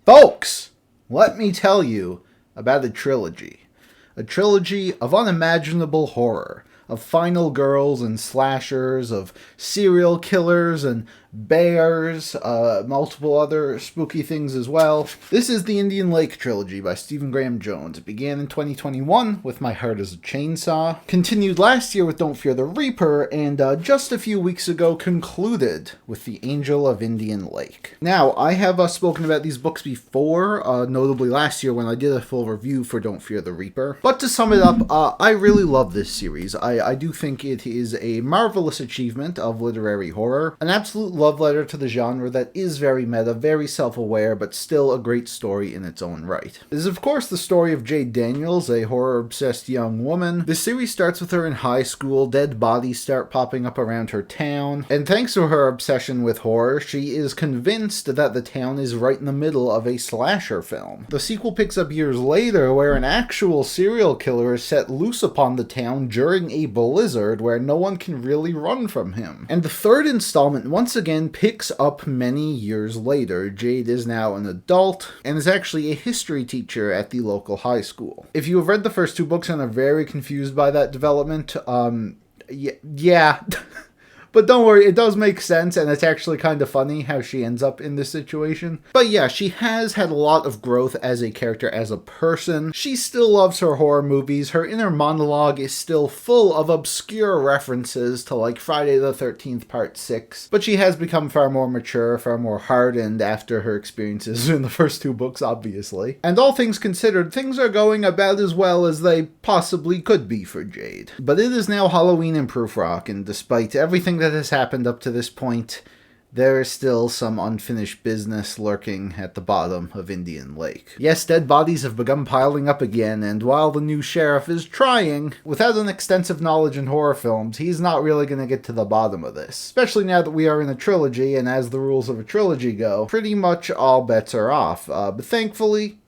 Folks, let me tell you about a trilogy. A trilogy of unimaginable horror, of final girls and slashers, of serial killers and bears, multiple other spooky things as well. This is the Indian Lake trilogy by Stephen Graham Jones. It began in 2021 with My Heart is a Chainsaw, continued last year with Don't Fear the Reaper, and just a few weeks ago concluded with The Angel of Indian Lake. Now, I have spoken about these books before, notably last year when I did a full review for Don't Fear the Reaper. But to sum it up, I really love this series. I do think it is a marvelous achievement of literary horror, an absolute love letter to the genre that is very meta, very self-aware, but still a great story in its own right. It is of course the story of Jade Daniels, a horror-obsessed young woman. The series starts with her in high school, dead bodies start popping up around her town, and thanks to her obsession with horror, she is convinced that the town is right in the middle of a slasher film. The sequel picks up years later, where an actual serial killer is set loose upon the town during a blizzard where no one can really run from him. And the third installment once again picks up many years later. Jade is now an adult and is actually a history teacher at the local high school. If you have read the first two books and are very confused by that development, yeah. But don't worry, it does make sense, and it's actually kind of funny how she ends up in this situation. But yeah, she has had a lot of growth as a character, as a person. She still loves her horror movies. Her inner monologue is still full of obscure references to, like, Friday the 13th Part 6. But she has become far more mature, far more hardened after her experiences in the first two books, obviously. And all things considered, things are going about as well as they possibly could be for Jade. But it is now Halloween in Proof Rock, and despite everything that has happened up to this point, there is still some unfinished business lurking at the bottom of Indian Lake. Yes, dead bodies have begun piling up again, and while the new sheriff is trying, without an extensive knowledge in horror films, he's not really going to get to the bottom of this. Especially now that we are in a trilogy, and as the rules of a trilogy go, pretty much all bets are off. But thankfully,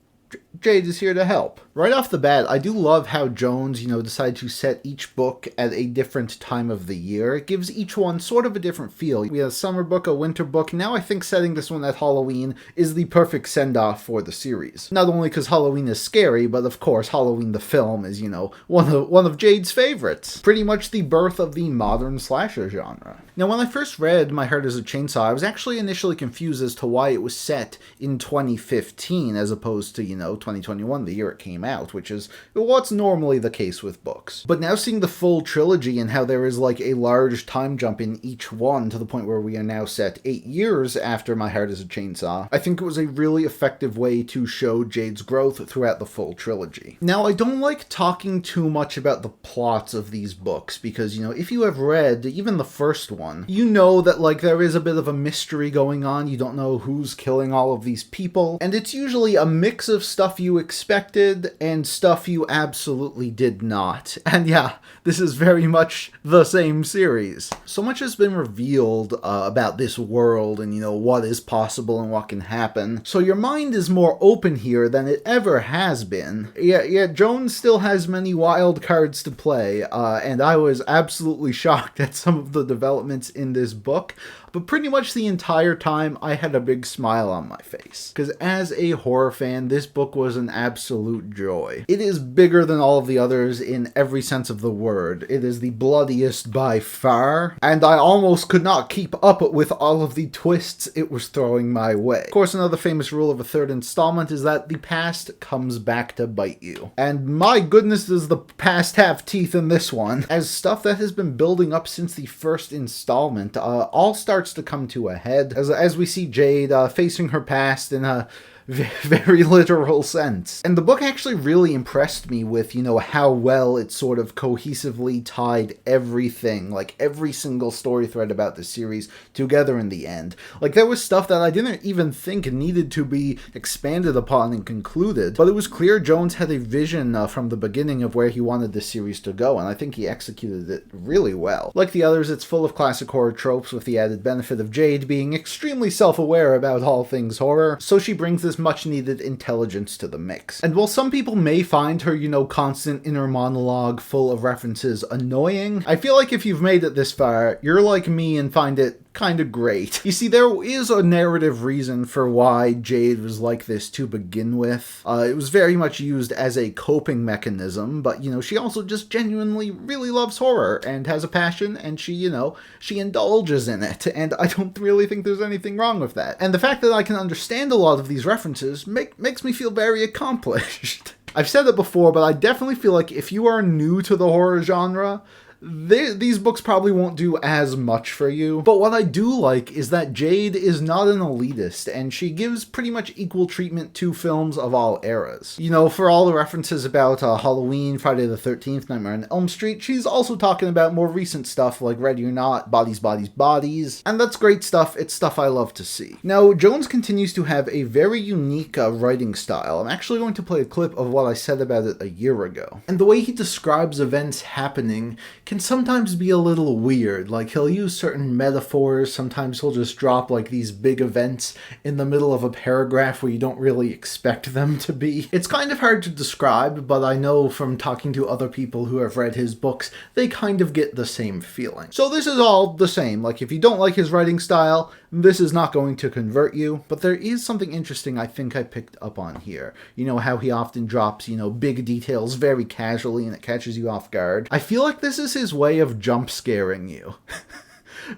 Jade is here to help. Right off the bat, I do love how Jones, decided to set each book at a different time of the year. It gives each one sort of a different feel. We had a summer book, a winter book. Now I think setting this one at Halloween is the perfect send-off for the series. Not only because Halloween is scary, but of course Halloween the film is, one of Jade's favorites. Pretty much the birth of the modern slasher genre. Now when I first read My Heart is a Chainsaw, I was actually initially confused as to why it was set in 2015 as opposed to, 2021, the year it came out, which is what's normally the case with books. But now seeing the full trilogy and how there is like a large time jump in each one to the point where we are now set 8 years after My Heart is a Chainsaw, I think it was a really effective way to show Jade's growth throughout the full trilogy. Now, I don't like talking too much about the plots of these books because, if you have read even the first one, you know that like there is a bit of a mystery going on. You don't know who's killing all of these people, and it's usually a mix of stuff you expected and stuff you absolutely did not. And yeah, this is very much the same series. So much has been revealed about this world and, what is possible and what can happen. So your mind is more open here than it ever has been. Yeah, Jones still has many wild cards to play, and I was absolutely shocked at some of the developments in this book. But pretty much the entire time, I had a big smile on my face. Because as a horror fan, this book was an absolute joy. It is bigger than all of the others in every sense of the word. It is the bloodiest by far, and I almost could not keep up with all of the twists it was throwing my way. Of course, another famous rule of a third installment is that the past comes back to bite you. And my goodness, does the past have teeth in this one. As stuff that has been building up since the first installment all starts to come to a head as we see Jade facing her past in a very literal sense. And the book actually really impressed me with, how well it sort of cohesively tied everything, like every single story thread about the series together in the end. Like there was stuff that I didn't even think needed to be expanded upon and concluded, but it was clear Jones had a vision from the beginning of where he wanted this series to go, and I think he executed it really well. Like the others, it's full of classic horror tropes with the added benefit of Jade being extremely self-aware about all things horror, so she brings this much-needed intelligence to the mix. And while some people may find her, constant inner monologue full of references annoying, I feel like if you've made it this far, you're like me and find it kind of great. You see, there is a narrative reason for why Jade was like this to begin with. It was very much used as a coping mechanism, but, you know, she also just genuinely really loves horror and has a passion, and she, you know, she indulges in it, and I don't really think there's anything wrong with that. And the fact that I can understand a lot of these references makes me feel very accomplished. I've said it before, but I definitely feel like if you are new to the horror genre, these books probably won't do as much for you. But what I do like is that Jade is not an elitist, and she gives pretty much equal treatment to films of all eras. You know, for all the references about Halloween, Friday the 13th, Nightmare on Elm Street, she's also talking about more recent stuff like Ready or Not, Bodies, Bodies, Bodies, and that's great stuff. It's stuff I love to see. Now, Jones continues to have a very unique writing style. I'm actually going to play a clip of what I said about it a year ago. And the way he describes events happening can sometimes be a little weird. Like, he'll use certain metaphors, sometimes he'll just drop like these big events in the middle of a paragraph where you don't really expect them to be. It's kind of hard to describe, but I know from talking to other people who have read his books, they kind of get the same feeling. So this is all the same. Like, if you don't like his writing style, this is not going to convert you, but there is something interesting I think I picked up on here. You know how he often drops, you know, big details very casually and it catches you off guard. I feel like this is his way of jump scaring you.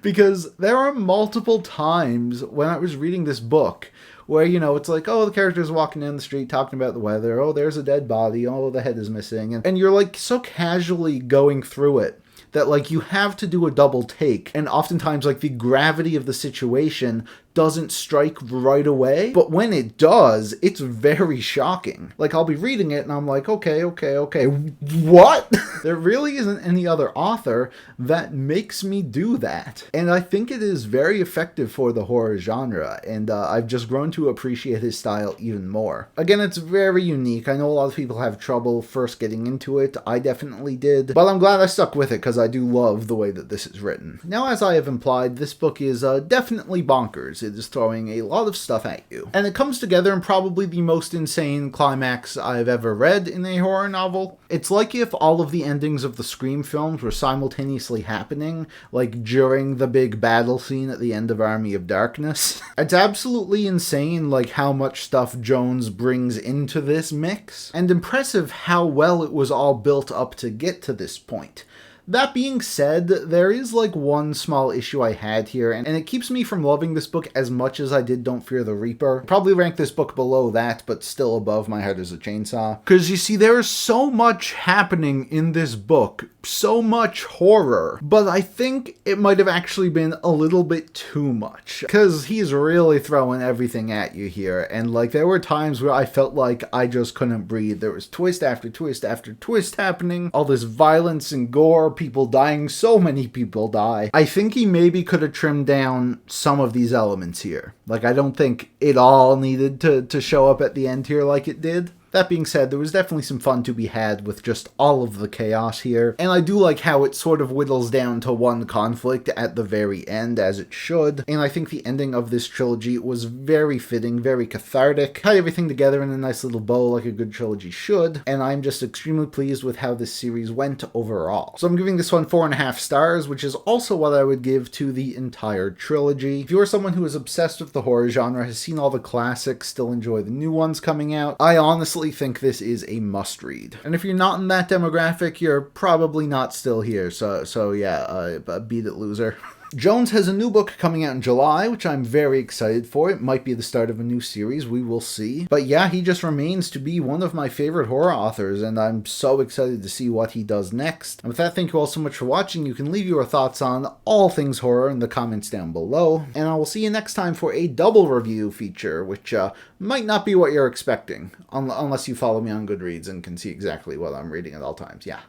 Because there are multiple times when I was reading this book where, you know, it's like, oh, the character's walking down the street talking about the weather, oh, there's a dead body, oh, the head is missing, and you're like so casually going through it that like you have to do a double take, and oftentimes like the gravity of the situation doesn't strike right away, but when it does, it's very shocking. Like, I'll be reading it and I'm like, okay, what? There really isn't any other author that makes me do that. And I think it is very effective for the horror genre, and I've just grown to appreciate his style even more. Again, it's very unique. I know a lot of people have trouble first getting into it. I definitely did, but I'm glad I stuck with it because I do love the way that this is written. Now, as I have implied, this book is definitely bonkers. It is throwing a lot of stuff at you. And it comes together in probably the most insane climax I've ever read in a horror novel. It's like if all of the endings of the Scream films were simultaneously happening, like during the big battle scene at the end of Army of Darkness. It's absolutely insane, like, how much stuff Jones brings into this mix, and impressive how well it was all built up to get to this point. That being said, there is like one small issue I had here, and it keeps me from loving this book as much as I did Don't Fear the Reaper. Probably rank this book below that, but still above My Heart is a Chainsaw. Because you see, there is so much happening in this book, so much horror, but I think it might have actually been a little bit too much. Because he's really throwing everything at you here, and like there were times where I felt like I just couldn't breathe. There was twist after twist after twist happening, all this violence and gore, people dying, so many people die. I think he maybe could have trimmed down some of these elements here. Like, I don't think it all needed to show up at the end here like it did. That being said, there was definitely some fun to be had with just all of the chaos here, and I do like how it sort of whittles down to one conflict at the very end, as it should, and I think the ending of this trilogy was very fitting, very cathartic, tied everything together in a nice little bow like a good trilogy should, and I'm just extremely pleased with how this series went overall. So I'm giving this one 4.5 stars, which is also what I would give to the entire trilogy. If you are someone who is obsessed with the horror genre, has seen all the classics, still enjoy the new ones coming out, I honestly think this is a must-read. And if you're not in that demographic, you're probably not still here, so yeah, beat it, loser. Jones has a new book coming out in July, which I'm very excited for. It might be the start of a new series, we will see. But yeah, he just remains to be one of my favorite horror authors, and I'm so excited to see what he does next. And with that, thank you all so much for watching. You can leave your thoughts on all things horror in the comments down below, and I will see you next time for a double review feature, which might not be what you're expecting, unless you follow me on Goodreads and can see exactly what I'm reading at all times. Yeah.